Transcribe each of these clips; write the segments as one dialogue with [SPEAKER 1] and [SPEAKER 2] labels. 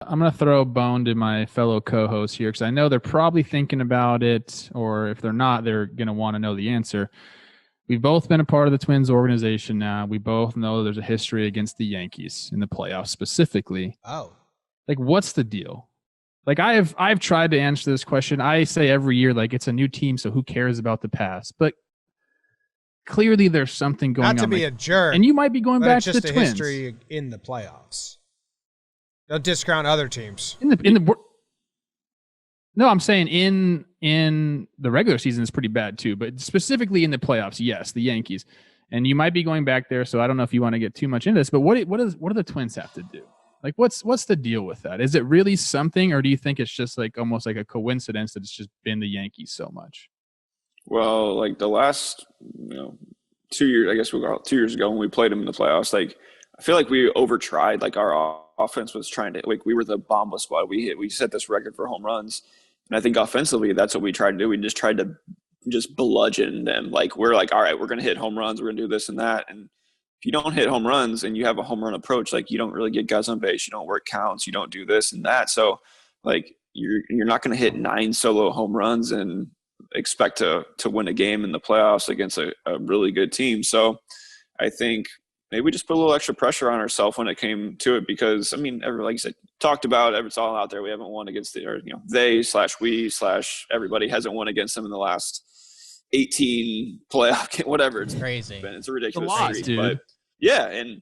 [SPEAKER 1] I'm going to throw a bone to my fellow co-hosts here because I know they're probably thinking about it, or if they're not, they're going to want to know the answer. We've both been a part of the Twins organization now. We both know there's a history against the Yankees in the playoffs specifically.
[SPEAKER 2] Oh,
[SPEAKER 1] Like, what's the deal? Like, I've tried to answer this question. I say every year, like, it's a new team, so who cares about the past? But clearly there's something going
[SPEAKER 2] not
[SPEAKER 1] on.
[SPEAKER 2] to be
[SPEAKER 1] like,
[SPEAKER 2] a jerk,
[SPEAKER 1] and you might be going
[SPEAKER 2] but
[SPEAKER 1] back
[SPEAKER 2] it's
[SPEAKER 1] to
[SPEAKER 2] just
[SPEAKER 1] the
[SPEAKER 2] a
[SPEAKER 1] Twins.
[SPEAKER 2] history in the playoffs. Don't discount other teams.
[SPEAKER 1] No, I'm saying in the regular season is pretty bad too, but specifically in the playoffs, yes, the Yankees. And you might be going back there, so I don't know if you want to get too much into this, but what do the Twins have to do? Like, what's the deal with that? Is it really something, or do you think it's just like almost like a coincidence that it's just been the Yankees so much?
[SPEAKER 3] Well, like the last, 2 years, I guess we got 2 years ago when we played them in the playoffs. Like, I feel like we overtried. Like our offense was trying to, like, we were the bomba squad. We set this record for home runs, and I think offensively that's what we tried to do. We just tried to just bludgeon them. Like, we're like, all right, we're gonna hit home runs. We're gonna do this and that. And if you don't hit home runs and you have a home run approach, like, you don't really get guys on base. You don't work counts. You don't do this and that. So, like, you're not gonna hit 9 solo home runs and expect to win a game in the playoffs against a really good team. So I think maybe we just put a little extra pressure on ourselves when it came to it because, I mean, like you said, talked about, it's all out there. We haven't won against they/we/everybody hasn't won against them in the last 18 playoff game, whatever.
[SPEAKER 2] It's crazy.
[SPEAKER 3] It's a ridiculous
[SPEAKER 1] streak, dude.
[SPEAKER 3] But yeah, and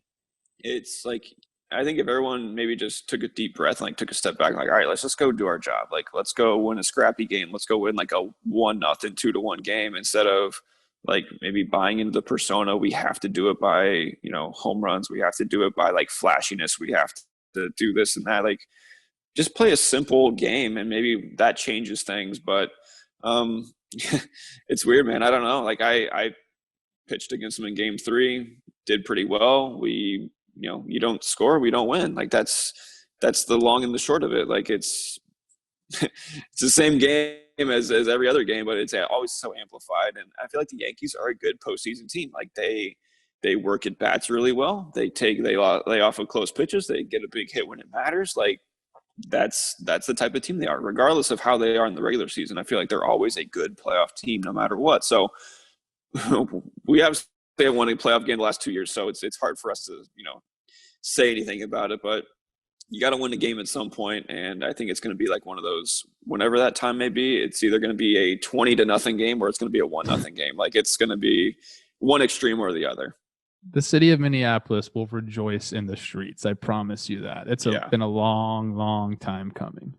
[SPEAKER 3] it's like, I think if everyone maybe just took a deep breath and like took a step back, like, all right, let's just go do our job. Like, let's go win a scrappy game. Let's go win like a 1-0, 2-1 game instead of like maybe buying into the persona. We have to do it by, home runs. We have to do it by like flashiness. We have to do this and that. Like, just play a simple game and maybe that changes things. But it's weird, man. I don't know. Like, I pitched against them in game 3, did pretty well. You don't score, we don't win. Like, that's the long and the short of it. Like, it's it's the same game as every other game, but it's always so amplified. And I feel like the Yankees are a good postseason team. Like, they work at bats really well. They lay off of close pitches. They get a big hit when it matters. Like, that's the type of team they are, regardless of how they are in the regular season. I feel like they're always a good playoff team, no matter what. So we have won a playoff game the last 2 years, so it's hard for us to say anything about it. But you got to win the game at some point, and I think it's going to be like one of those. Whenever that time may be, it's either going to be a 20-0 game or it's going to be a 1-0 game. Like, it's going to be one extreme or the other.
[SPEAKER 1] The city of Minneapolis will rejoice in the streets. I promise you that. It's been a long, long time coming.